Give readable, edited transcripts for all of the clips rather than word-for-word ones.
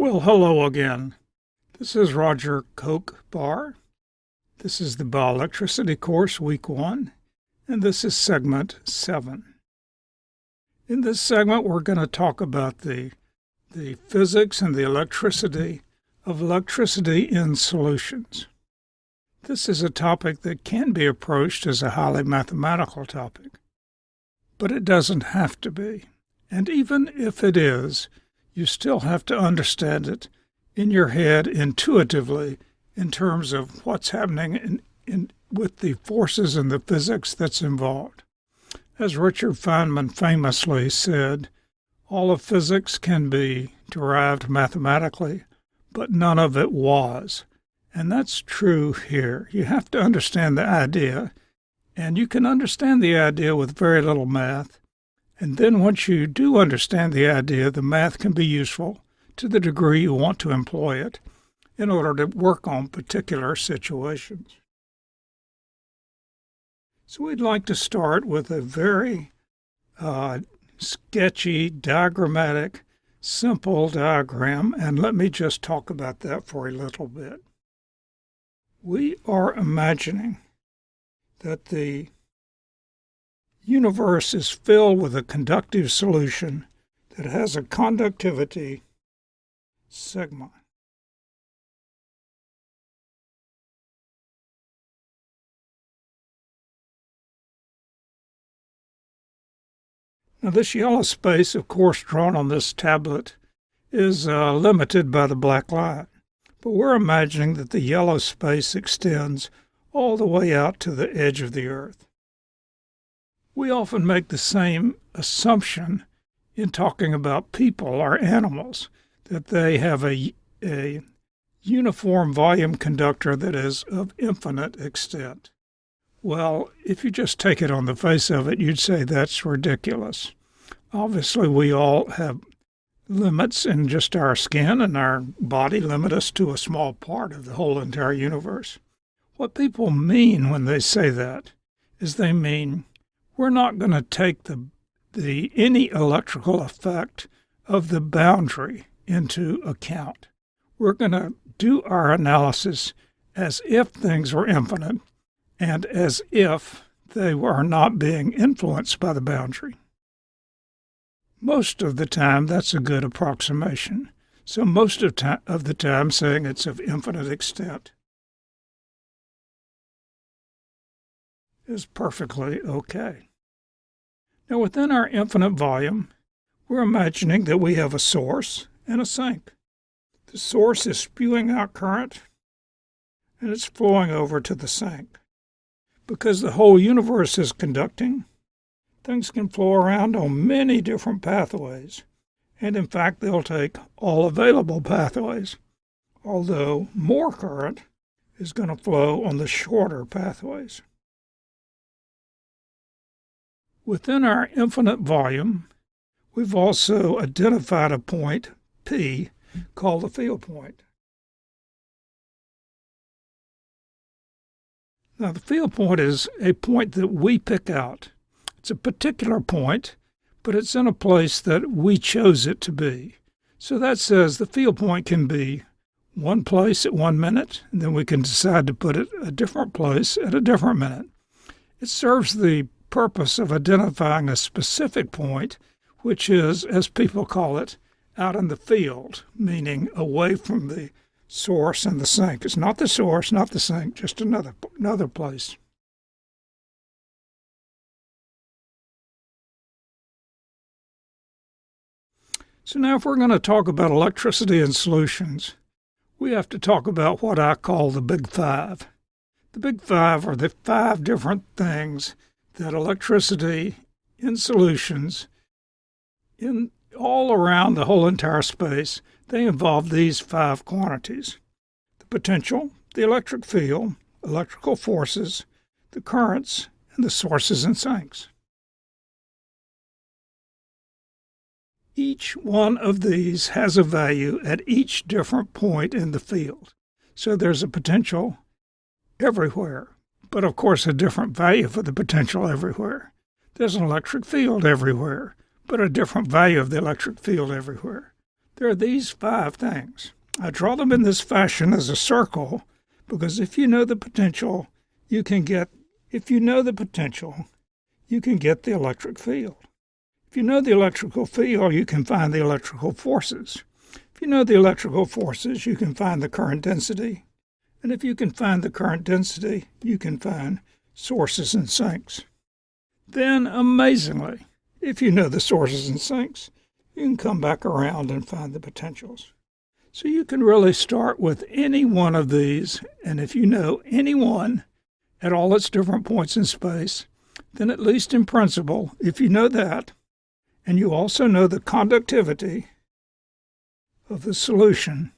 Well, hello again. This is Roger Koch Barr. This is the Bioelectricity course, Week 1, and this is Segment 7. In this segment, we're going to talk about the physics and the electricity of electricity in solutions. This is a topic that can be approached as a highly mathematical topic, but it doesn't have to be. And even if it is, you still have to understand it in your head intuitively in terms of what's happening with the forces and the physics that's involved. As Richard Feynman famously said, all of physics can be derived mathematically, but none of it was. And that's true here. You have to understand the idea, and you can understand the idea with very little math. And then once you do understand the idea, the math can be useful to the degree you want to employ it in order to work on particular situations. So we'd like to start with a very sketchy, diagrammatic, simple diagram, and let me just talk about that for a little bit. We are imagining that the universe is filled with a conductive solution that has a conductivity sigma. Now this yellow space, of course, drawn on this tablet, is limited by the black line, but we're imagining that the yellow space extends all the way out to the edge of the Earth. We often make the same assumption in talking about people or animals, that they have a uniform volume conductor that is of infinite extent. Well, if you just take it on the face of it, you'd say that's ridiculous. Obviously, we all have limits, and just our skin and our body limit us to a small part of the whole entire universe. What people mean when they say that is they mean we're not going to take any electrical effect of the boundary into account. We're going to do our analysis as if things were infinite and as if they were not being influenced by the boundary. Most of the time, that's a good approximation. So most of the time, saying it's of infinite extent is perfectly okay. Now, within our infinite volume, we're imagining that we have a source and a sink. The source is spewing out current, and it's flowing over to the sink. Because the whole universe is conducting, things can flow around on many different pathways, and in fact, they'll take all available pathways, although more current is going to flow on the shorter pathways. Within our infinite volume, we've also identified a point, P, called the field point. Now, the field point is a point that we pick out. It's a particular point, but it's in a place that we chose it to be. So that says the field point can be one place at 1 minute, and then we can decide to put it a different place at a different minute. It serves the purpose of identifying a specific point, which is, as people call it, out in the field, meaning away from the source and the sink. It's not the source, not the sink, just another place. So now if we're going to talk about electricity in solutions, we have to talk about what I call the Big Five. The Big Five are the 5 different things that electricity in solutions, in all around the whole entire space, they involve these 5 quantities: the potential, the electric field, electrical forces, the currents, and the sources and sinks. Each one of these has a value at each different point in the field. So there's a potential everywhere, but of course a different value for the potential everywhere. There's an electric field everywhere, but a different value of the electric field everywhere. There are these 5 things. I draw them in this fashion as a circle because if you know the potential, you can get the electric field. If you know the electrical field, you can find the electrical forces. If you know the electrical forces, you can find the current density. And if you can find the current density, you can find sources and sinks. Then, amazingly, if you know the sources and sinks, you can come back around and find the potentials. So you can really start with any one of these, and if you know any one at all its different points in space, then at least in principle, if you know that, and you also know the conductivity of the solution,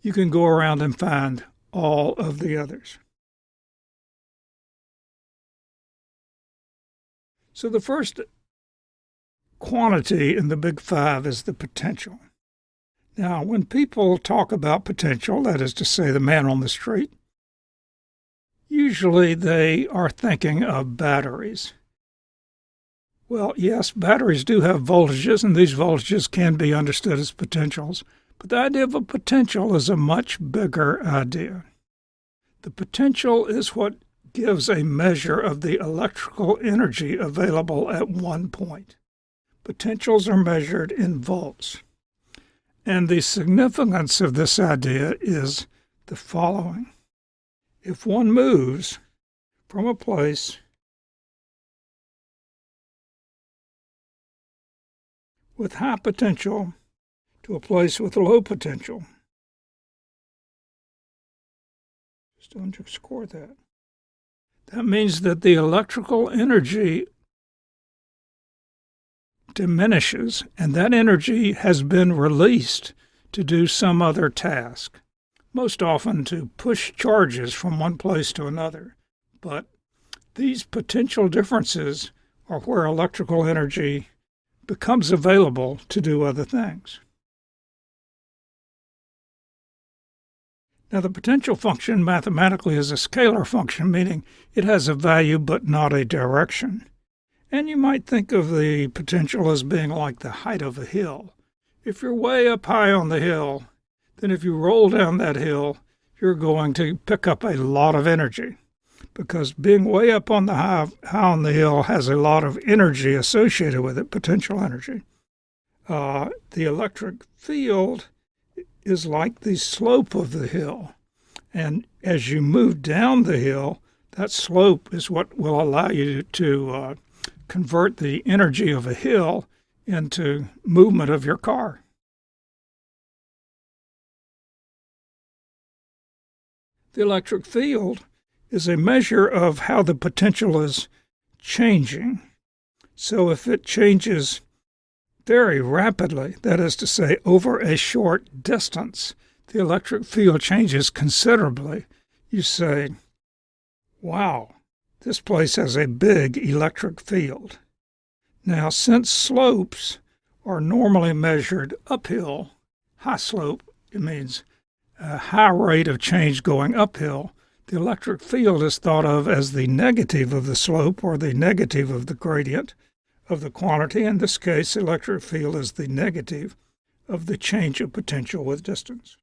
you can go around and find all of the others. So the first quantity in the Big Five is the potential. Now, when people talk about potential, that is to say the man on the street, usually they are thinking of batteries. Well, yes, batteries do have voltages, and these voltages can be understood as potentials, but the idea of a potential is a much bigger idea. The potential is what gives a measure of the electrical energy available at one point. Potentials are measured in volts. And the significance of this idea is the following. If one moves from a place with high potential to a place with low potential, just underscore that. That means that the electrical energy diminishes, and that energy has been released to do some other task, most often to push charges from one place to another. But these potential differences are where electrical energy becomes available to do other things. Now, the potential function mathematically is a scalar function, meaning it has a value but not a direction. And you might think of the potential as being like the height of a hill. If you're way up high on the hill, then if you roll down that hill, you're going to pick up a lot of energy, because being way up on the high on the hill has a lot of energy associated with it, potential energy. The electric field is like the slope of the hill. And as you move down the hill, that slope is what will allow you to convert the energy of a hill into movement of your car. The electric field is a measure of how the potential is changing. So if it changes very rapidly, that is to say, over a short distance, the electric field changes considerably. You say, wow, this place has a big electric field. Now, since slopes are normally measured uphill, high slope, it means a high rate of change going uphill, the electric field is thought of as the negative of the slope or the negative of the gradient of the quantity. In this case, the electric field is the negative of the change of potential with distance.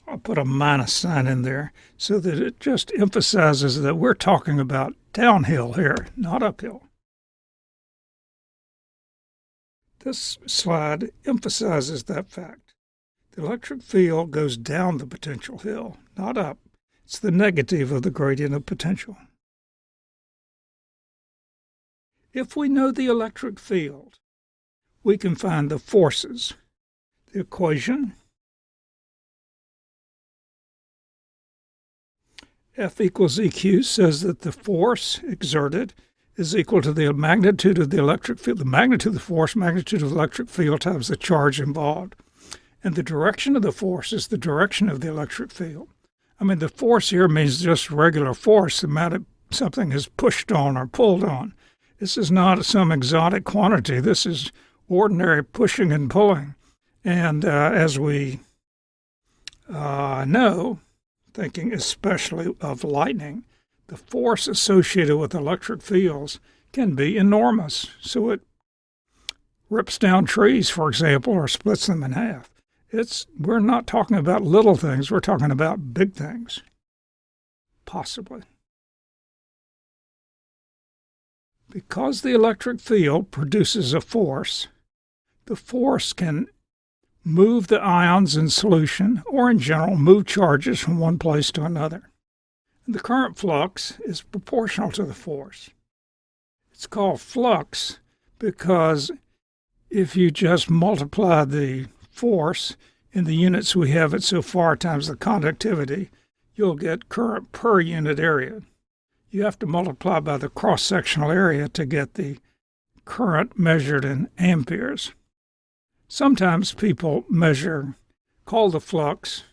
I'll put a minus sign in there so that it just emphasizes that we're talking about downhill here, not uphill. This slide emphasizes that fact. The electric field goes down the potential hill, not up. It's the negative of the gradient of potential. If we know the electric field, we can find the forces. The equation F equals EQ says that the force exerted is equal to the magnitude of the electric field, the magnitude of the force, magnitude of the electric field times the charge involved. And the direction of the force is the direction of the electric field. I mean, the force here means just regular force, the amount of something is pushed on or pulled on. This is not some exotic quantity. This is ordinary pushing and pulling. And as we I know, thinking especially of lightning, the force associated with electric fields can be enormous. So it rips down trees, for example, or splits them in half. We're not talking about little things, we're talking about big things, possibly. Because the electric field produces a force, the force can move the ions in solution, or in general, move charges from one place to another. And the current flux is proportional to the force. It's called flux because if you just multiply the force in the units we have it so far times the conductivity, you'll get current per unit area. You have to multiply by the cross-sectional area to get the current measured in amperes. Sometimes people call the flux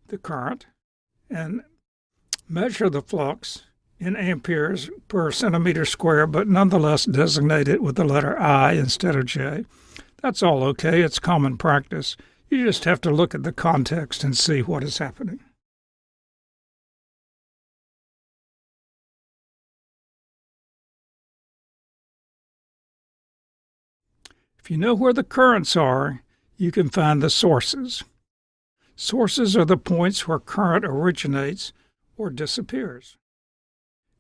the current, and measure the flux in amperes per centimeter square, but nonetheless designate it with the letter I instead of J. That's all okay. It's common practice. You just have to look at the context and see what is happening. If you know where the currents are, you can find the sources. Sources are the points where current originates or disappears.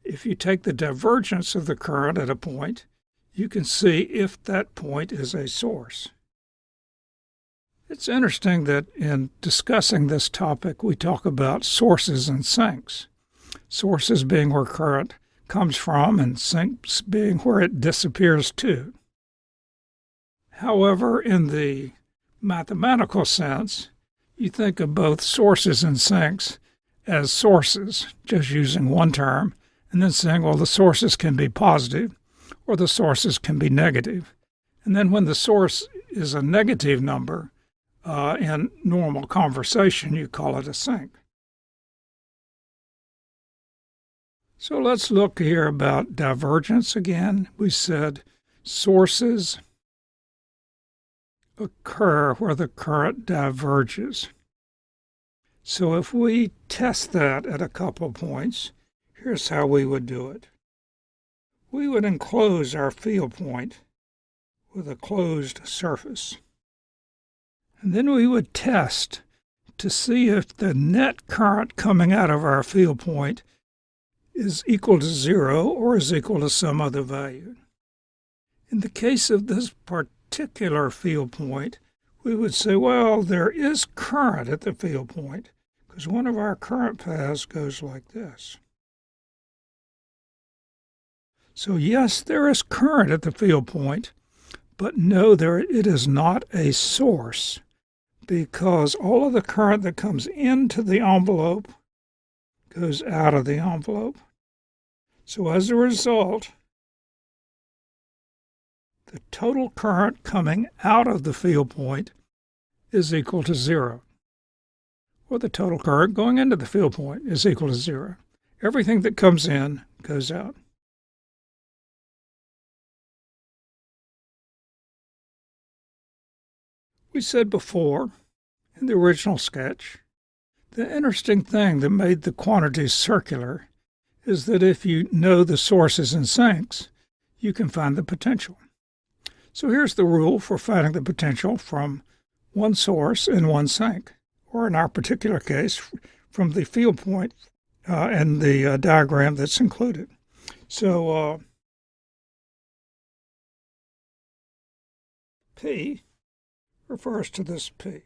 If you take the divergence of the current at a point, you can see if that point is a source. It's interesting that in discussing this topic, we talk about sources and sinks. Sources being where current comes from and sinks being where it disappears to. However, in the mathematical sense, you think of both sources and sinks as sources, just using one term, and then saying, well, the sources can be positive or the sources can be negative. And then when the source is a negative number, in normal conversation, you call it a sink. So let's look here about divergence again. We said sources occur where the current diverges. So if we test that at a couple points, here's how we would do it. We would enclose our field point with a closed surface. And then we would test to see if the net current coming out of our field point is equal to 0 or is equal to some other value. In the case of this particular field point, we would say, well, there is current at the field point because one of our current paths goes like this. So yes, there is current at the field point, but no, it is not a source because all of the current that comes into the envelope goes out of the envelope. So as a result, the total current coming out of the field point is equal to 0. Or the total current going into the field point is equal to 0. Everything that comes in goes out. We said before, in the original sketch, the interesting thing that made the quantities circular is that if you know the sources and sinks, you can find the potential. So here's the rule for finding the potential from one source and one sink, or in our particular case, from the field point and the diagram that's included. So P refers to this P.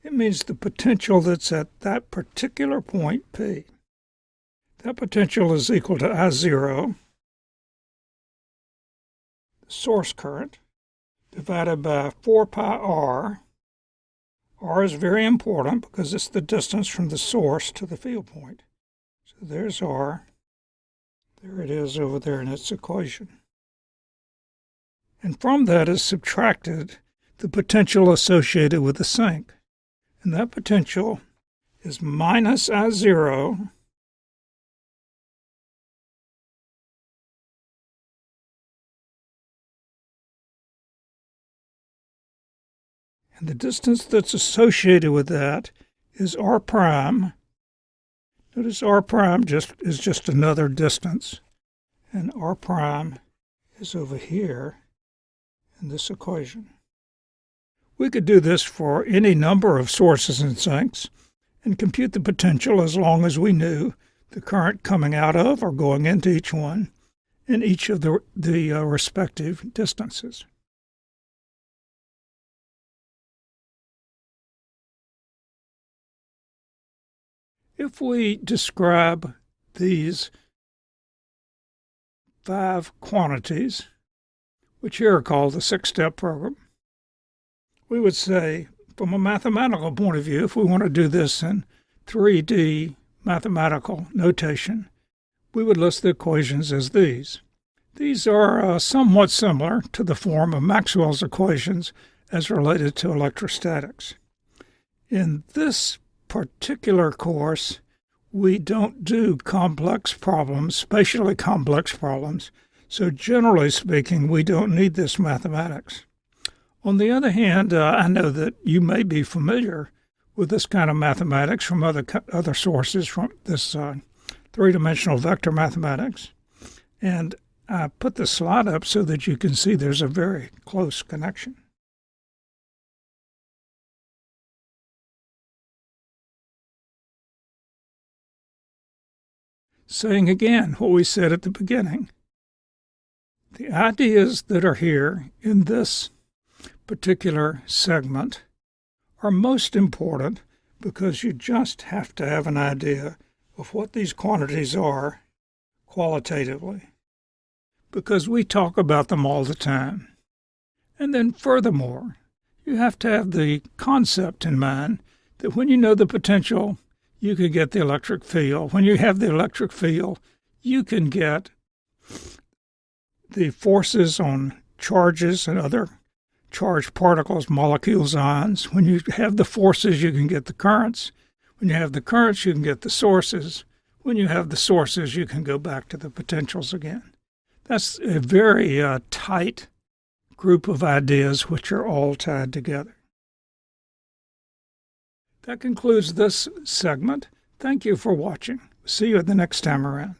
It means the potential that's at that particular point, P. That potential is equal to I0, the source current, divided by 4 pi r. R is very important because it's the distance from the source to the field point. So there's R. There it is over there in its equation. And from that is subtracted the potential associated with the sink. And that potential is minus I0 and the distance that's associated with that is r prime. Notice r prime is just another distance, and r prime is over here in this equation. We could do this for any number of sources and sinks and compute the potential as long as we knew the current coming out of or going into each one in each of the respective distances. If we describe these 5 quantities, which here are called the 6-step program, we would say, from a mathematical point of view, if we want to do this in 3D mathematical notation, we would list the equations as these. These are somewhat similar to the form of Maxwell's equations as related to electrostatics. In this particular course, we don't do complex problems, spatially complex problems, so generally speaking, we don't need this mathematics. On the other hand, I know that you may be familiar with this kind of mathematics from other sources, from this three-dimensional vector mathematics. And I put the slide up so that you can see there's a very close connection. Saying again what we said at the beginning, the ideas that are here in this particular segment are most important because you just have to have an idea of what these quantities are qualitatively, because we talk about them all the time. And then furthermore, you have to have the concept in mind that when you know the potential, you can get the electric field. When you have the electric field, you can get the forces on charges and other charged particles, molecules, ions. When you have the forces, you can get the currents. When you have the currents, you can get the sources. When you have the sources, you can go back to the potentials again. That's a very tight group of ideas which are all tied together. That concludes this segment. Thank you for watching. See you the next time around.